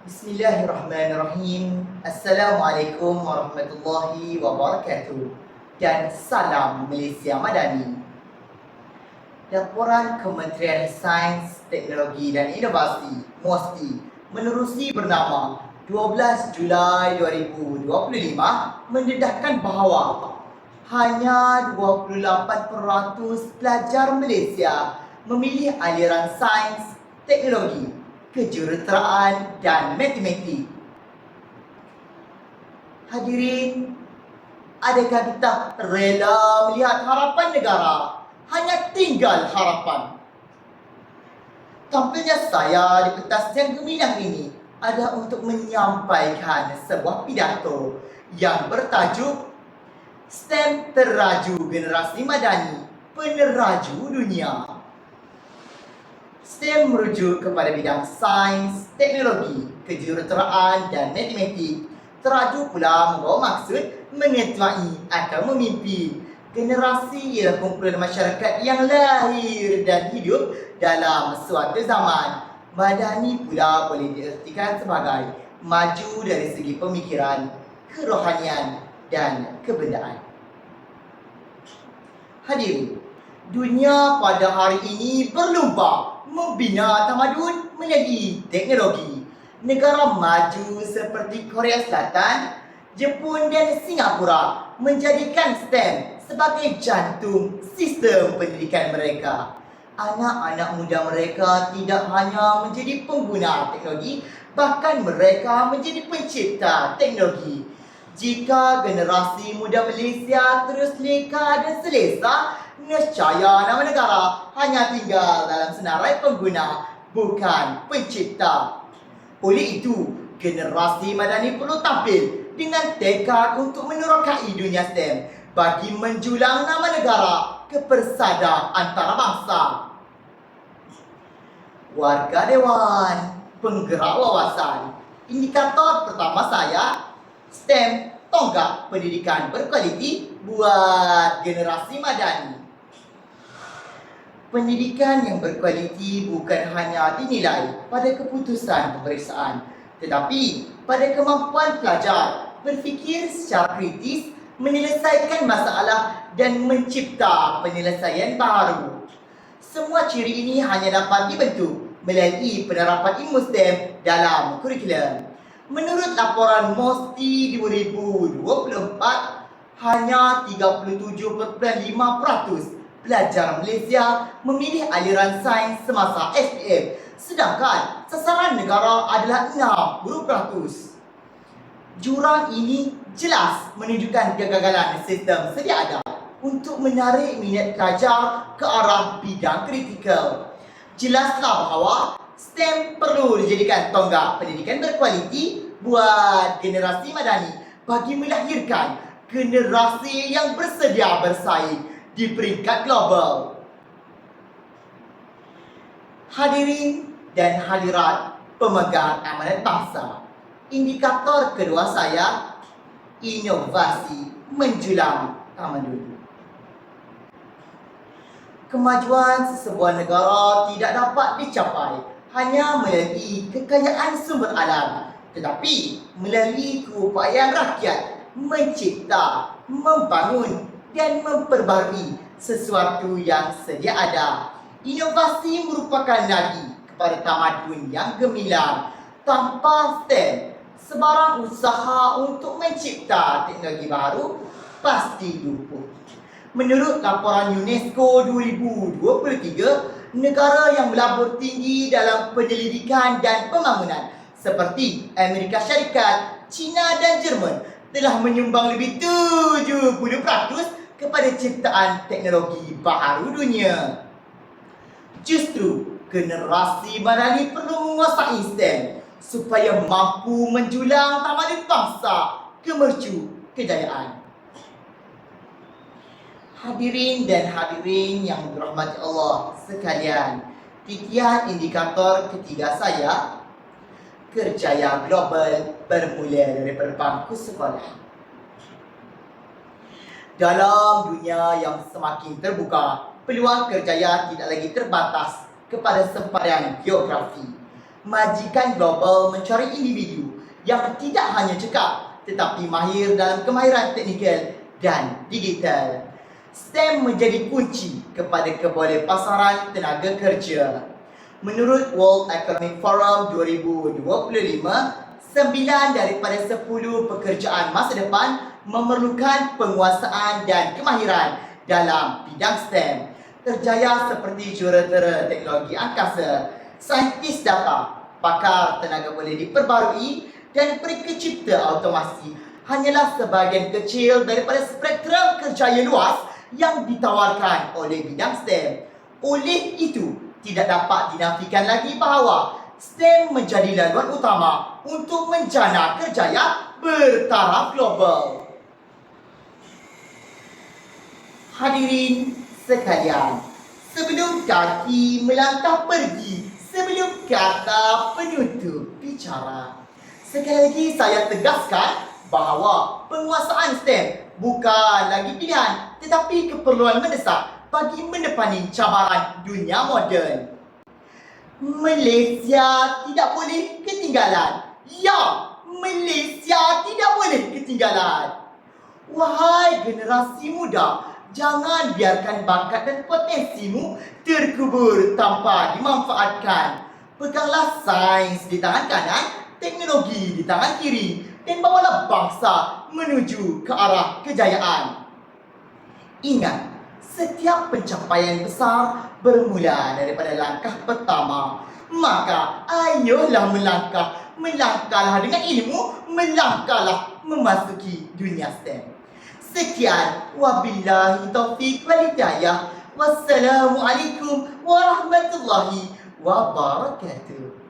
Bismillahirrahmanirrahim. Assalamualaikum warahmatullahi wabarakatuh. Dan salam Malaysia Madani. Laporan Kementerian Sains, Teknologi dan Inovasi (MOSTI) menerusi bernama 12 Julai 2025 mendedahkan bahawa hanya 28% pelajar Malaysia memilih aliran sains, teknologi, kejuruteraan dan matematik. Hadirin, adakah kita rela melihat harapan negara hanya tinggal harapan? Tampilnya saya di pentas yang gemilang ini adalah untuk menyampaikan sebuah pidato yang bertajuk STEM Teraju Generasi Madani Peneraju Dunia. STEM merujuk kepada bidang sains, teknologi, kejuruteraan dan matematik. Teraju pula membawa maksud mengetuai atau memimpi generasi ialah kumpulan masyarakat yang lahir dan hidup dalam suatu zaman. Madani pula boleh diartikan sebagai maju dari segi pemikiran, kerohanian dan kebendaan. Hadirin, dunia pada hari ini berlumba membina tamadun melalui teknologi. Negara maju seperti Korea Selatan, Jepun dan Singapura menjadikan STEM sebagai jantung sistem pendidikan mereka. Anak-anak muda mereka tidak hanya menjadi pengguna teknologi, bahkan mereka menjadi pencipta teknologi. Jika generasi muda Malaysia terus leka dan selesa, nescaya nama negara hanya tinggal dalam senarai pengguna, bukan pencipta. Oleh itu, generasi Madani perlu tampil dengan tekad untuk menerokai dunia STEM bagi menjulang nama negara ke persada antarabangsa. Warga Dewan, penggerak wawasan. Indikator pertama saya, STEM tonggak pendidikan berkualiti buat generasi Madani. Pendidikan yang berkualiti bukan hanya dinilai pada keputusan pemeriksaan, tetapi pada kemampuan pelajar berfikir secara kritis, menyelesaikan masalah dan mencipta penyelesaian baru. Semua ciri ini hanya dapat dibentuk melalui penerapan ilmu STEM dalam kurikulum. Menurut laporan MOSTI 2024, hanya 37.5% pelajar Malaysia memilih aliran sains semasa SPM, sedangkan sasaran negara adalah 60%. Jurang ini jelas menunjukkan kegagalan sistem sedia ada untuk menarik minat pelajar ke arah bidang kritikal. Jelaslah bahawa STEM perlu dijadikan tonggak pendidikan berkualiti buat generasi Madani bagi melahirkan generasi yang bersedia bersaing di peringkat global. Hadirin dan hadirat pemegang amanat bangsa, indikator kedua saya, inovasi menjulang tamadun. Kemajuan sesebuah negara tidak dapat dicapai hanya melalui kekayaan sumber alam, tetapi melalui keupayaan rakyat mencipta, membangun dan memperbarui sesuatu yang sedia ada. Inovasi merupakan lari kepada tamadun yang gemilang. Tanpa STEM, sebarang usaha untuk mencipta teknologi baru pasti lumpuh. Menurut laporan UNESCO 2023, negara yang melabur tinggi dalam penyelidikan dan pembangunan seperti Amerika Syarikat, China dan Jerman telah menyumbang lebih 70% kepada ciptaan teknologi baharu dunia. Justru generasi Madani perlu menguasai STEM supaya mampu menjulang tamadun bangsa ke mercu kejayaan. Hadirin dan hadirin yang dirahmati Allah sekalian, titian indikator ketiga saya, kerjaya global bermula daripada bangku sekolah. Dalam dunia yang semakin terbuka, peluang kerjaya tidak lagi terbatas kepada sempadan geografi. Majikan global mencari individu yang tidak hanya cekap tetapi mahir dalam kemahiran teknikal dan digital. STEM menjadi kunci kepada kebolehpasaran tenaga kerja. Menurut World Economic Forum 2025, 9 daripada 10 pekerjaan masa depan memerlukan penguasaan dan kemahiran dalam bidang STEM. Terjaya seperti jurulatera teknologi angkasa, saintis data, pakar tenaga boleh diperbarui dan pencipta automasi hanyalah sebahagian kecil daripada spektrum kerjaya luas yang ditawarkan oleh bidang STEM. Oleh itu, tidak dapat dinafikan lagi bahawa STEM menjadi laluan utama untuk menjana kerjaya bertaraf global. Hadirin sekalian, sebelum kaki melangkah pergi, sebelum kata penutup bicara, sekali lagi saya tegaskan bahawa penguasaan STEM bukan lagi pilihan tetapi keperluan mendesak bagi menepani cabaran dunia moden. Malaysia tidak boleh ketinggalan. Ya, Malaysia tidak boleh ketinggalan. Wahai generasi muda, jangan biarkan bakat dan potensimu terkubur tanpa dimanfaatkan. Peganglah sains di tangan kanan, teknologi di tangan kiri, dan bawalah bangsa menuju ke arah kejayaan. Ingat, setiap pencapaian besar bermula daripada langkah pertama. Maka ayolah melangkah. Melangkahlah dengan ilmu, melangkahlah memasuki dunia STEM. Sekian, wabillahi taufiq wal hidayah. Wassalamualaikum warahmatullahi wabarakatuh.